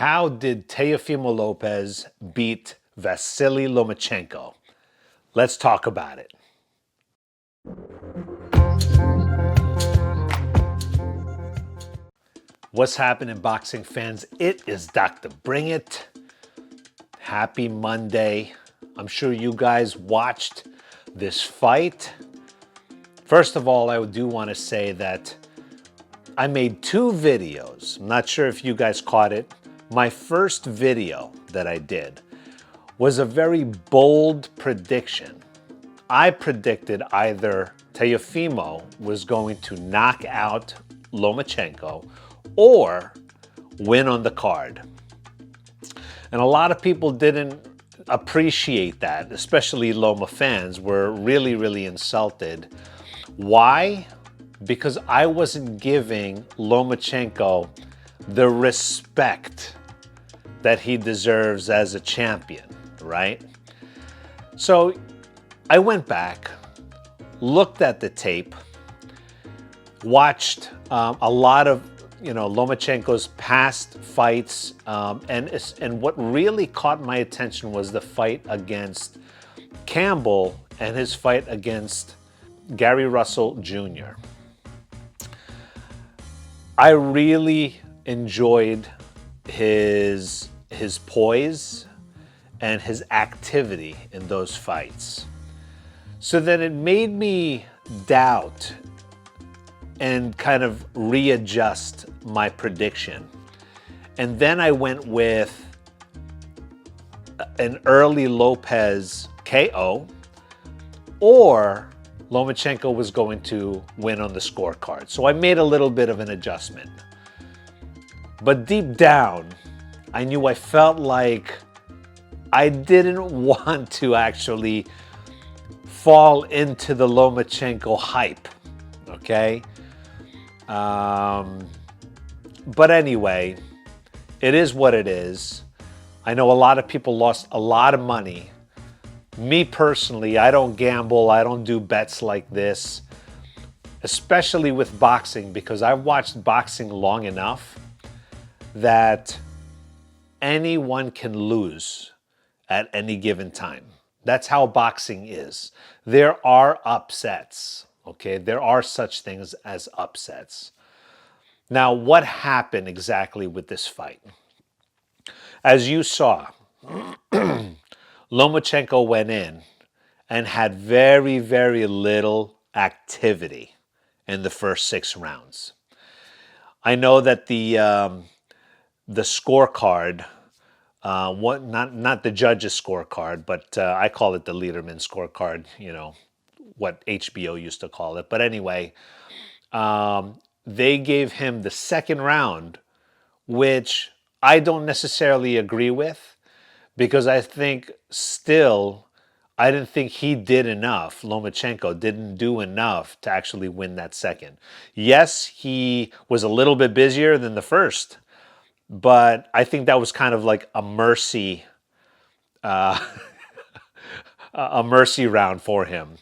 How did Teofimo Lopez beat Vasyl Lomachenko? Let's talk about it. What's happening, boxing fans? It is Dr. Bring It. Happy Monday. I'm sure you guys watched this fight. First of all, I do want to say that I made two videos. I'm not sure if you guys caught it. My first video that I did was a very bold prediction. I predicted either Teofimo was going to knock out Lomachenko or win on the card. And a lot of people didn't appreciate that, especially Loma fans were really insulted. Why? Because I wasn't giving Lomachenko the respect that he deserves as a champion, right? So I went back, looked at the tape, watched a lot of Lomachenko's past fights, and what really caught my attention was the fight against Campbell and his fight against Gary Russell Jr. I really enjoyed his poise and his activity in those fights. So then it made me doubt and kind of readjust my prediction. And then I went with an early Lopez KO, or Lomachenko was going to win on the scorecard. So I made a little bit of an adjustment. But deep down, I felt like I didn't want to actually fall into the Lomachenko hype, okay? But anyway, it is what it is. I know a lot of people lost a lot of money. Me personally, I don't gamble. I don't do bets like this, especially with boxing, because I've watched boxing long enough that anyone can lose at any given time. That's how boxing is. There are upsets, okay? There are such things as upsets. Now, what happened exactly with this fight? As you saw, Lomachenko went in and had very little activity in the first 6 rounds. I know that the scorecard, not the judges' scorecard, but I call it the Leaderman scorecard, what HBO used to call it. But anyway, they gave him the second round, which I don't necessarily agree with, because I think still, I didn't think he did enough. Lomachenko didn't do enough to actually win that second. Yes, he was a little bit busier than the first, but I think that was kind of like a mercy, a mercy round for him.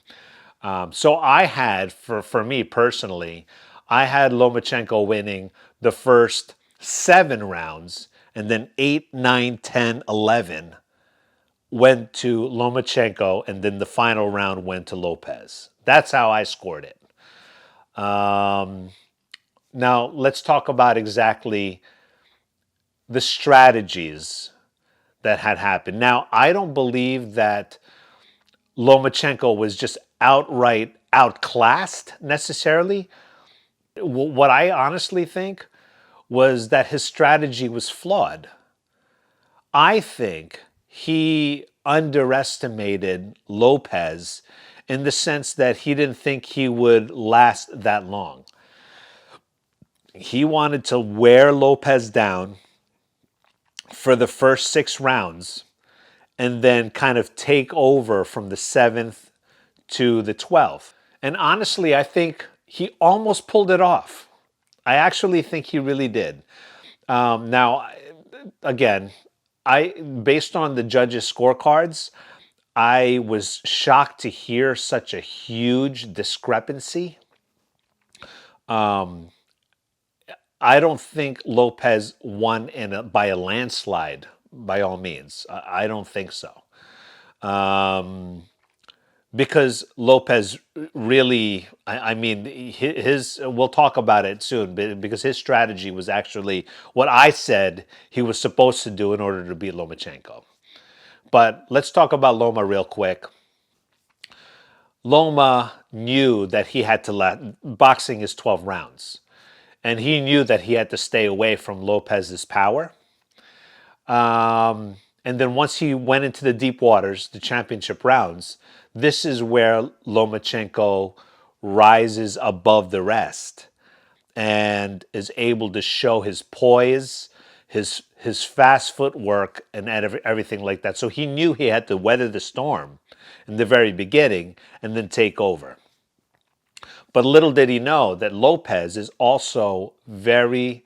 So I had, for me personally, I had Lomachenko winning the first 7 rounds, and then 8, 9, 10, 11 went to Lomachenko, and then the final round went to Lopez. That's how I scored it. Now, let's talk about exactly the strategies that had happened. Now, I don't believe that Lomachenko was just outright outclassed necessarily. What I honestly think was that his strategy was flawed. I think he underestimated Lopez in the sense that he didn't think he would last that long. He wanted to wear Lopez down for the first 6 rounds and then kind of take over from the 7th to the 12th. And honestly, I think he almost pulled it off. I actually think he really did. Now, again, based on the judges' scorecards, I was shocked to hear such a huge discrepancy. I don't think Lopez won by a landslide, by all means. I don't think so. Um, because Lopez really, I mean, we'll talk about it soon, but because his strategy was actually what I said he was supposed to do in order to beat Lomachenko. But let's talk about Loma real quick. Loma knew that he had to boxing is 12 rounds. And he knew that he had to stay away from Lopez's power. And then once he went into the deep waters, the championship rounds, this is where Lomachenko rises above the rest and is able to show his poise, his fast footwork, and everything like that. So he knew he had to weather the storm in the very beginning and then take over. But little did he know that Lopez is also he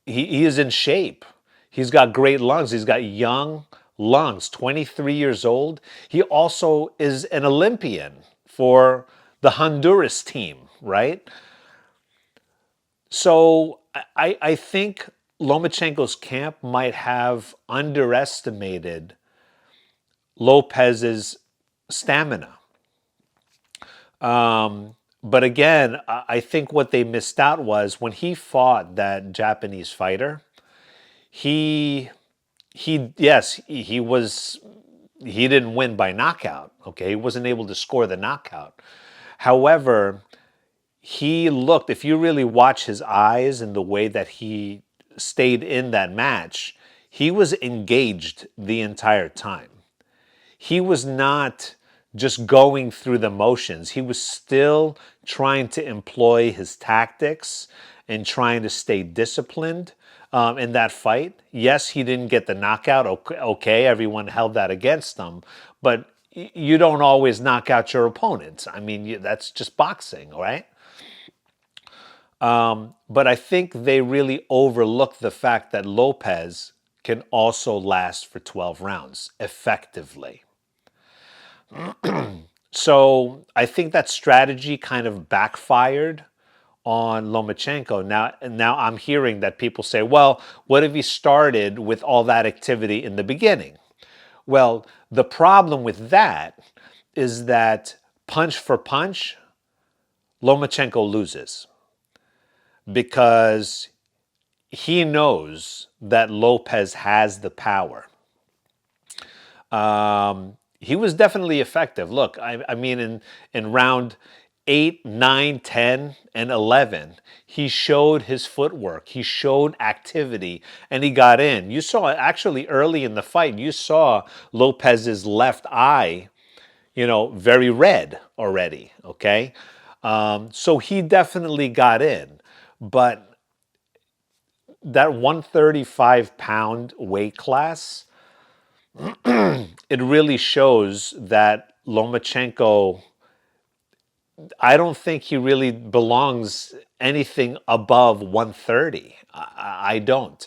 is in shape. He's got great lungs. He's got young lungs, 23 years old. He also is an Olympian for the Honduras team, right? So I think Lomachenko's camp might have underestimated Lopez's stamina. But again, I think what they missed out was when he fought that Japanese fighter, he yes, he didn't win by knockout. Okay, he wasn't able to score the knockout. However, he looked, if you really watch his eyes and the way that he stayed in that match, he was engaged the entire time. He was not just going through the motions. He was still trying to employ his tactics and trying to stay disciplined in that fight. Yes, he didn't get the knockout. Okay, everyone held that against him. But you don't always knock out your opponents. I mean, that's just boxing, right? But I think they really overlooked the fact that Lopez can also last for 12 rounds effectively. So I think that strategy kind of backfired on Lomachenko. Now I'm hearing that people say, well, what if he started with all that activity in the beginning? Well, the problem with that is that punch for punch, Lomachenko loses because he knows that Lopez has the power. He was definitely effective. Look, I mean, in round 8, 9, 10, and 11, he showed his footwork. He showed activity, and he got in. You saw actually early in the fight, you saw Lopez's left eye, very red already, okay? So he definitely got in. But that 135-pound weight class, it really shows that Lomachenko, I don't think he really belongs anything above 130. I don't.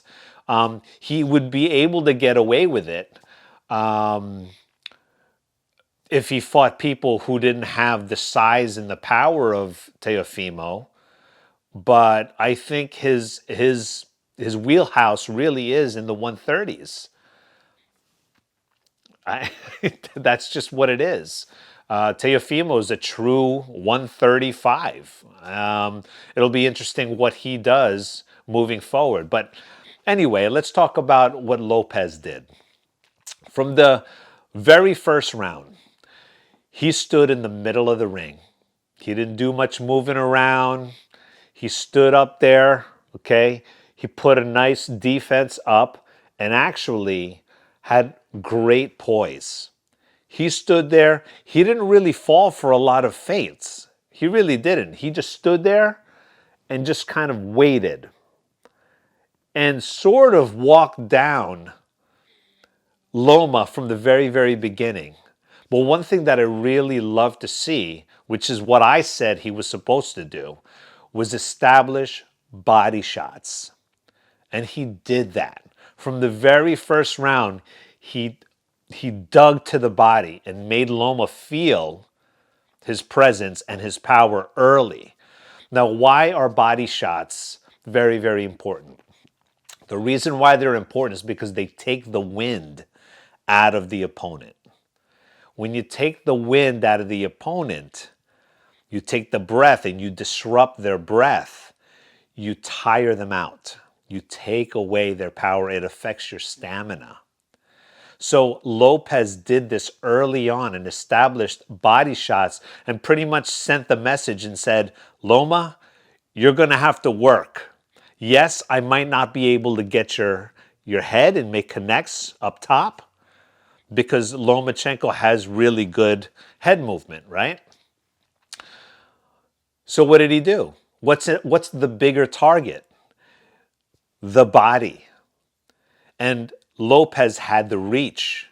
He would be able to get away with it if he fought people who didn't have the size and the power of Teofimo. But I think his wheelhouse really is in the 130s. That's just what it is. Teofimo is a true 135. It'll be interesting what he does moving forward. But anyway, let's talk about what Lopez did. From the very first round, he stood in the middle of the ring. He didn't do much moving around. He stood up there, okay? He put a nice defense up and actually had great poise. He stood there. He didn't really fall for a lot of feints. He really didn't. He just stood there and just kind of waited and sort of walked down Loma from the very, very beginning. But one thing that I really love to see, which is what I said he was supposed to do, was establish body shots. And he did that. From the very first round, he dug to the body and made Loma feel his presence and his power early. Now, why are body shots very, very important. The reason why they're important is because they take the wind out of the opponent. When you take the wind out of the opponent, you take the breath and you disrupt their breath, you tire them out. You take away their power. It affects your stamina. So Lopez did this early on and established body shots and pretty much sent the message and said, Loma, you're going to have to work. Yes, I might not be able to get your head and make connects up top because Lomachenko has really good head movement, right? So what did he do? What's the bigger target? The body. And Lopez had the reach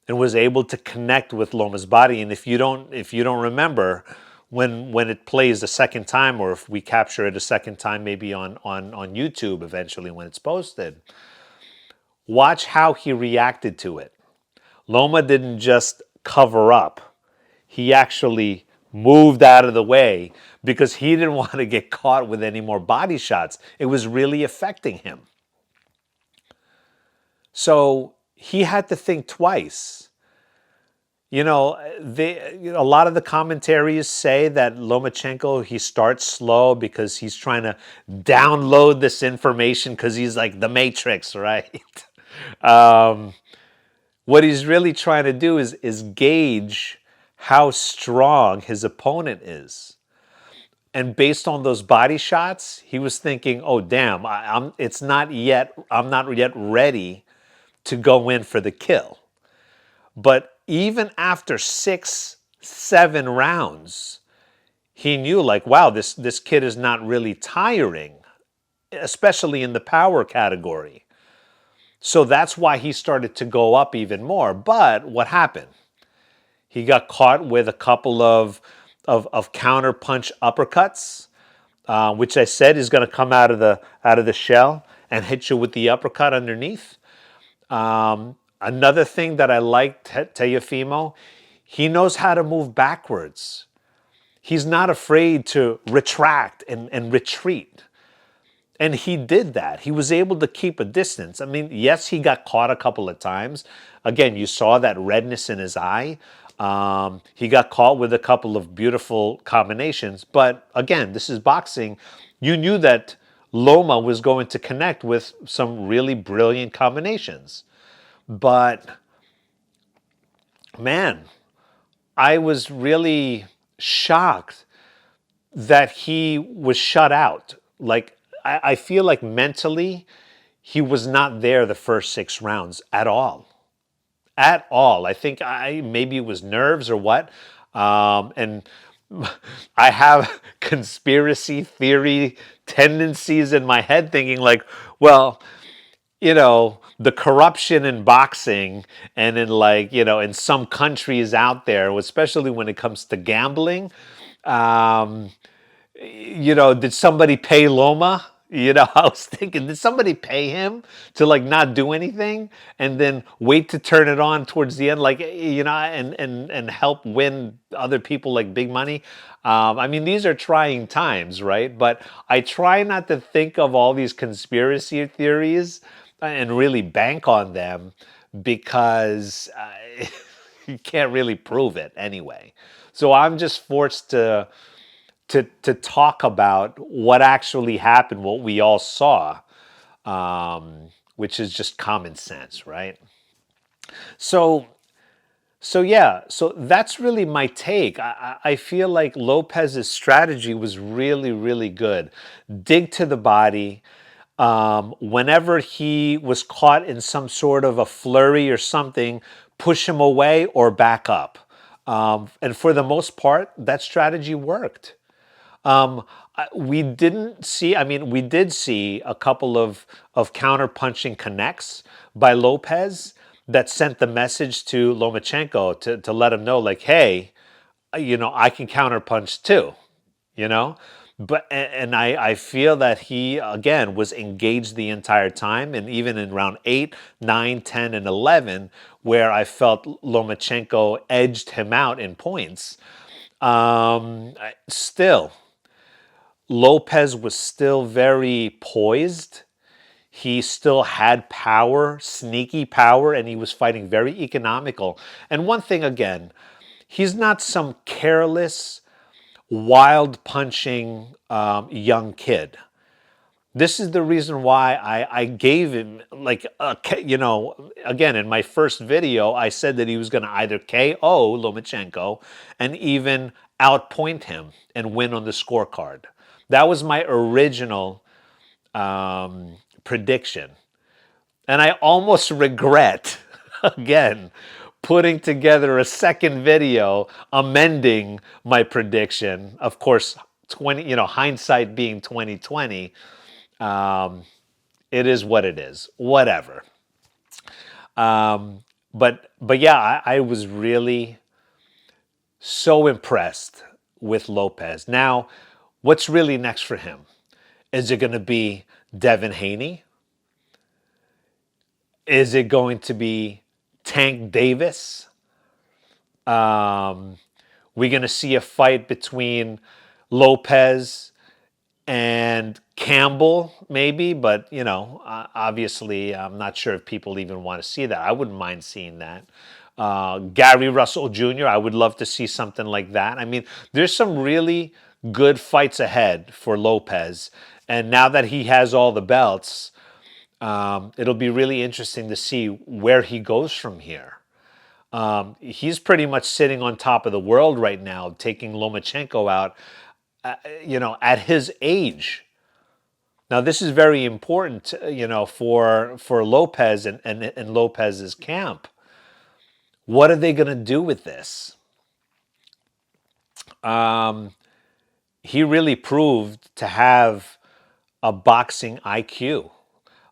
and was able to connect with Loma's body. And if you don't remember, when it plays a second time, or if we capture it a second time, maybe on YouTube eventually when it's posted, watch how he reacted to it. Loma didn't just cover up. He actually moved out of the way because he didn't want to get caught with any more body shots. It was really affecting him. So he had to think twice. A lot of the commentaries say that Lomachenko, he starts slow because he's trying to download this information because he's like the Matrix, right? What he's really trying to do is gauge how strong his opponent is. And based on those body shots, he was thinking, oh, damn, I'm not yet ready to go in for the kill. But even after 6, 7 rounds, he knew like, wow, this kid is not really tiring, especially in the power category. So that's why he started to go up even more. But what happened? He got caught with a couple of counter punch uppercuts, which I said is going to come out of the shell and hit you with the uppercut underneath. Another thing that I liked Teofimo, he knows how to move backwards. He's not afraid to retract and retreat. And he did that. He was able to keep a distance. I mean, yes, he got caught a couple of times. Again, you saw that redness in his eye. He got caught with a couple of beautiful combinations. But again, this is boxing. You knew that Loma was going to connect with some really brilliant combinations. But, man, I was really shocked that he was shut out. Like, I feel like mentally, he was not there the first 6 rounds at all. At all. I think maybe it was nerves or what. And I have conspiracy theory tendencies in my head thinking like, well, the corruption in boxing and in in some countries out there, especially when it comes to gambling, did somebody pay Loma? I was thinking, did somebody pay him to not do anything and then wait to turn it on towards the end, and help win other people like big money? I mean, these are trying times, right? But I try not to think of all these conspiracy theories and really bank on them because you can't really prove it anyway. So I'm just forced to talk about what actually happened, what we all saw, which is just common sense, right? So that's really my take. I feel like Lopez's strategy was really, really good. Dig to the body. Whenever he was caught in some sort of a flurry or something, push him away or back up. And for the most part, that strategy worked. We did see a couple of counter-punching connects by Lopez that sent the message to Lomachenko to let him know, like, hey, I can counter-punch too, But and I feel that he, again, was engaged the entire time, and even in round 8, 9, 10, and 11, where I felt Lomachenko edged him out in points, still, Lopez was still very poised. He still had power, sneaky power, and he was fighting very economical. And one thing again, he's not some careless, wild punching young kid. This is the reason why I gave him, like, again, in my first video, I said that he was going to either KO Lomachenko and even outpoint him and win on the scorecard. That was my original prediction. And I almost regret, again, putting together a second video amending my prediction. Of course, hindsight being 2020. It is what it is. Whatever. But yeah, I was really so impressed with Lopez. Now, what's really next for him? Is it going to be Devin Haney? Is it going to be Tank Davis? We're going to see a fight between Lopez and Campbell, maybe, but obviously, I'm not sure if people even want to see that. I wouldn't mind seeing that. Gary Russell Jr., I would love to see something like that. I mean, there's some really good fights ahead for Lopez, and now that he has all the belts, it'll be really interesting to see where he goes from here. He's pretty much sitting on top of the world right now, taking Lomachenko out, at his age. Now, this is very important, for Lopez and Lopez's camp. What are they going to do with this? He really proved to have a boxing IQ.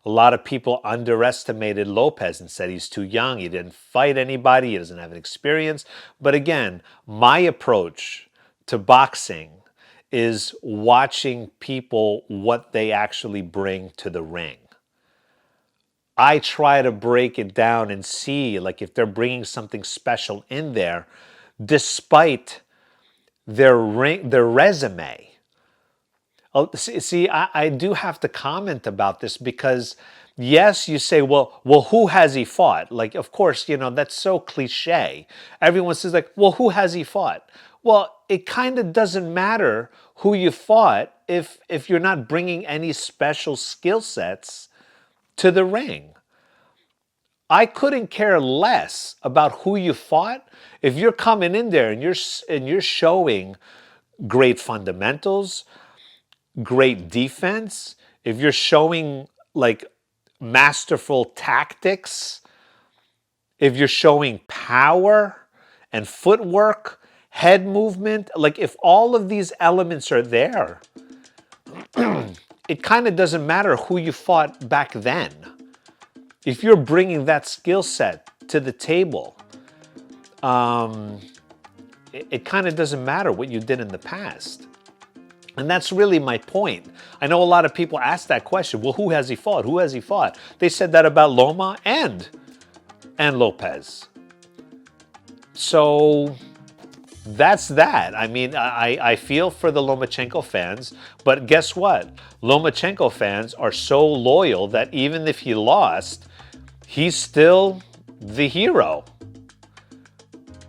A lot of people underestimated Lopez and said he's too young, he didn't fight anybody, he doesn't have an experience. But again, my approach to boxing is watching people, what they actually bring to the ring. I try to break it down and see, like, if they're bringing something special in there, despite their resume. Oh, see, I do have to comment about this because, yes, you say, well, who has he fought? Like, of course, that's so cliche. Everyone says, like, well, who has he fought? Well, it kind of doesn't matter who you fought if you're not bringing any special skill sets to the ring. I couldn't care less about who you fought if you're coming in there and you're showing great fundamentals, great defense, if you're showing like masterful tactics, if you're showing power and footwork, head movement, like if all of these elements are there, it kind of doesn't matter who you fought back then. If you're bringing that skill set to the table, it kind of doesn't matter what you did in the past. And that's really my point. I know a lot of people ask that question, well, who has he fought? Who has he fought? They said that about Loma and Lopez. So that's that. I mean, I feel for the Lomachenko fans, but guess what? Lomachenko fans are so loyal that even if he lost, he's still the hero.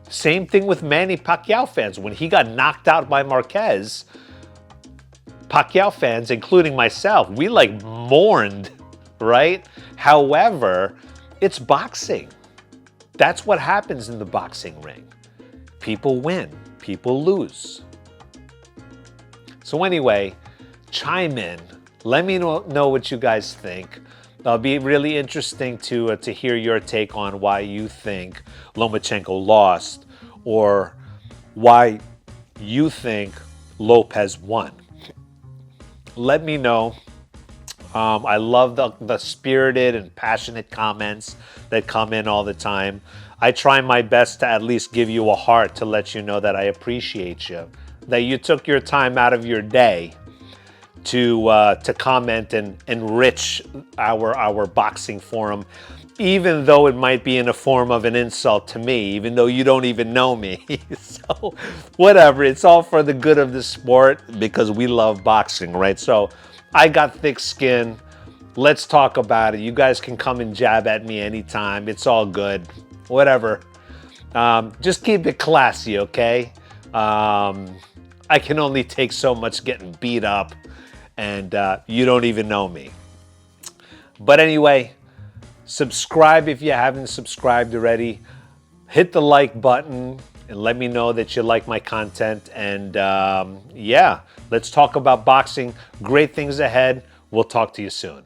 Same thing with Manny Pacquiao fans. When he got knocked out by Marquez, Pacquiao fans, including myself, we like mourned, right? However, it's boxing. That's what happens in the boxing ring. People win, people lose. So anyway, chime in. Let me know what you guys think. It'll be really interesting to hear your take on why you think Lomachenko lost or why you think Lopez won. Let me know. I love the spirited and passionate comments that come in all the time. I try my best to at least give you a heart to let you know that I appreciate you, that you took your time out of your day to comment and enrich our boxing forum, even though it might be in a form of an insult to me, even though you don't even know me. So whatever, it's all for the good of the sport because we love boxing, right? So I got thick skin. Let's talk about it. You guys can come and jab at me anytime. It's all good. Whatever. Just keep it classy, okay? I can only take so much getting beat up, and you don't even know me. But anyway, subscribe if you haven't subscribed already. Hit the like button and let me know that you like my content. And yeah, let's talk about boxing. Great things ahead. We'll talk to you soon.